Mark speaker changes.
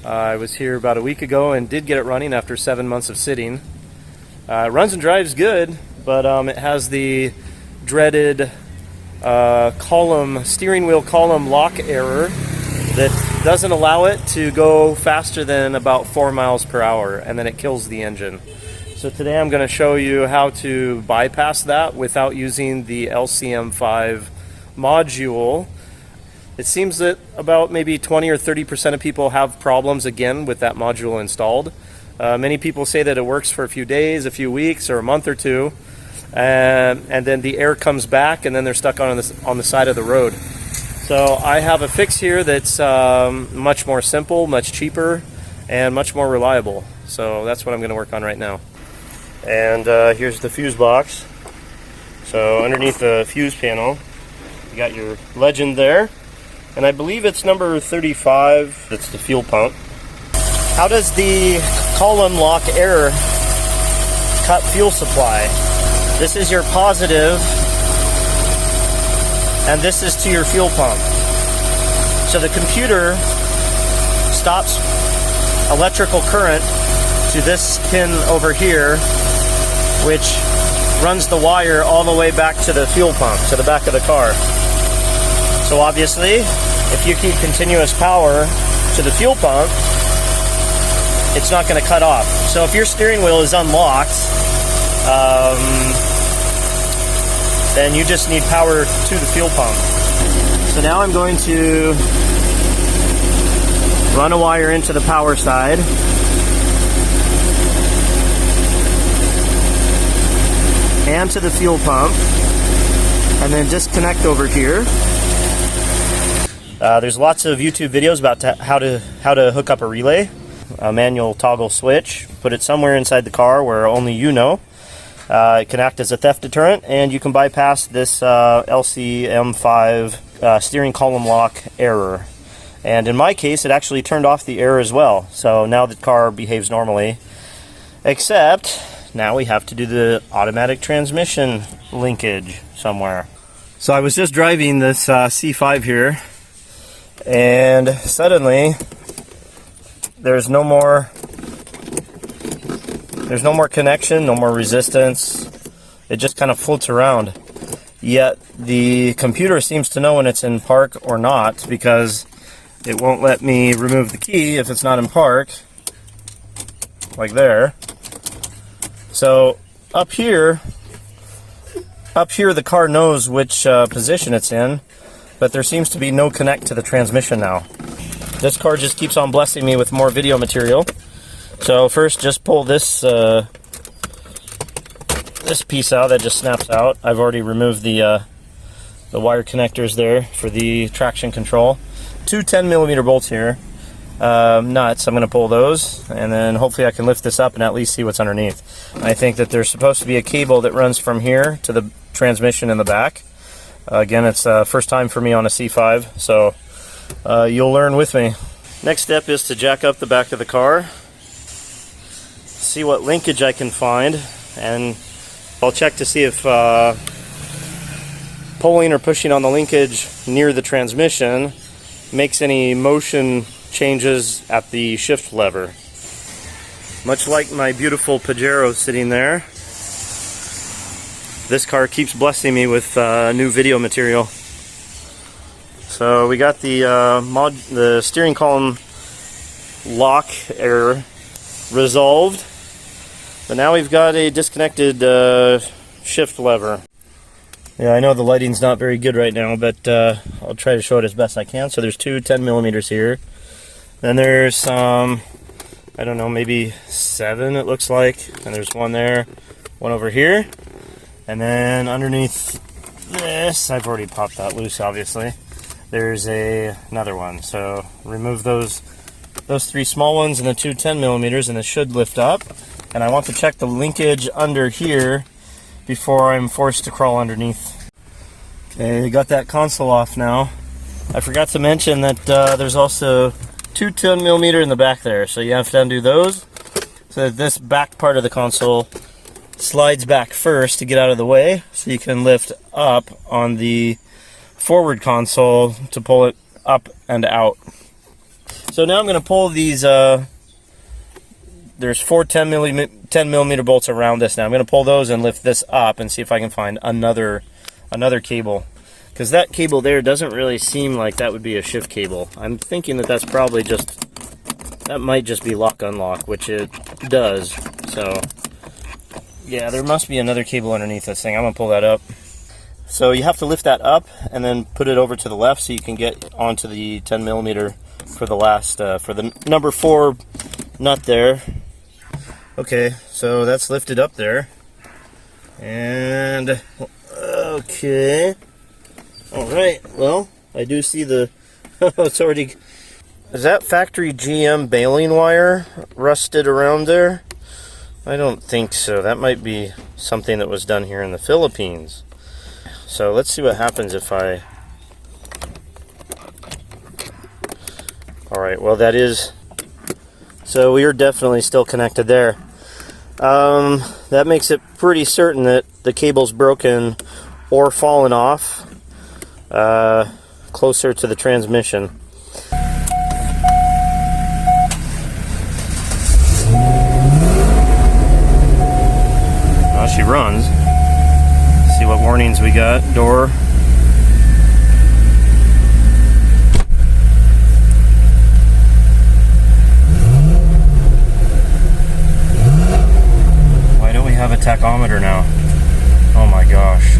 Speaker 1: I was here about a week ago and did get it running after 7 months of sitting. It runs and drives good, but it has the dreaded steering wheel column lock error that doesn't allow it to go faster than about 4 miles per hour, and then it kills the engine. So today I'm going to show you how to bypass that without using the LMC5 module. It seems that about maybe 20 or 30% of people have problems again with that module installed. Many people say that it works for a few days, a few weeks, or a month or two, and then the air comes back and then they're stuck on the side of the road. So I have a fix here that's much more simple, much cheaper, and much more reliable. So that's what I'm going to work on right now. And here's the fuse box. So underneath the fuse panel, you got your legend there. And I believe it's number 35. It's the fuel pump. How does the column lock error cut fuel supply? This is your positive, and this is to your fuel pump. So the computer stops electrical current to this pin over here, which runs the wire all the way back to the fuel pump, to the back of the car. So obviously, if you keep continuous power to the fuel pump, it's not going to cut off. So if your steering wheel is unlocked, then you just need power to the fuel pump. So now I'm going to run a wire into the power side. And to the fuel pump. And then disconnect over here. There's lots of YouTube videos about how to hook up a relay. A manual toggle switch. Put it somewhere inside the car where only you know. It can act as a theft deterrent, and you can bypass this LMC5 steering column lock error. And in my case, it actually turned off the error as well. So now the car behaves normally, except now we have to do the automatic transmission linkage somewhere. So I was just driving this C5 here, and suddenly there's no more connection, no more resistance. It just kind of floats around. Yet the computer seems to know when it's in park or not, because it won't let me remove the key if it's not in park, like there. So up here the car knows which position it's in, but there seems to be no connect to the transmission now. This car just keeps on blessing me with more video material. So first, just pull this piece out that just snaps out. I've already removed the wire connectors there for the traction control. Two 10mm bolts here, nuts. I'm going to pull those, and then hopefully I can lift this up and at least see what's underneath. I think that there's supposed to be a cable that runs from here to the transmission in the back. Again, it's first time for me on a C5, so you'll learn with me. Next step is to jack up the back of the car, see what linkage I can find, and I'll check to see if pulling or pushing on the linkage near the transmission makes any motion changes at the shift lever. Much like my beautiful Pajero sitting there, this car keeps blessing me with new video material. So we got the steering column lock error resolved. But now we've got a disconnected shift lever. Yeah, I know the lighting's not very good right now, but I'll try to show it as best I can. So there's two 10mm here. Then there's some, I don't know, maybe 7 it looks like. And there's one there, one over here. And then underneath this, I've already popped that loose obviously, there's another one. So remove those 3 small ones and the two 10mm, and it should lift up. And I want to check the linkage under here before I'm forced to crawl underneath. Okay, got that console off now. I forgot to mention that there's also two 10mm in the back there, so you have to undo those so that this back part of the console slides back first to get out of the way, so you can lift up on the forward console to pull it up and out. So now I'm going to pull these, there's 4 10 millimeter bolts around this now. I'm going to pull those and lift this up and see if I can find another cable. Because that cable there doesn't really seem like that would be a shift cable. I'm thinking that that's probably just, that might just be lock unlock, which it does. So yeah, there must be another cable underneath this thing. I'm going to pull that up. So you have to lift that up and then put it over to the left so you can get onto the 10 millimeter for the last, for the number 4 nut there. Okay, so that's lifted up there. And, okay. Alright, well, I do see the, it's already, is that factory GM baling wire rusted around there? I don't think so. That might be something that was done here in the Philippines. So let's see what happens if I... Alright, well that is... So we are definitely still connected there. That makes it pretty certain that the cable's broken or fallen off closer to the transmission. Well, she runs. See what warnings we got. Door. Why don't we have a tachometer now? Oh my gosh.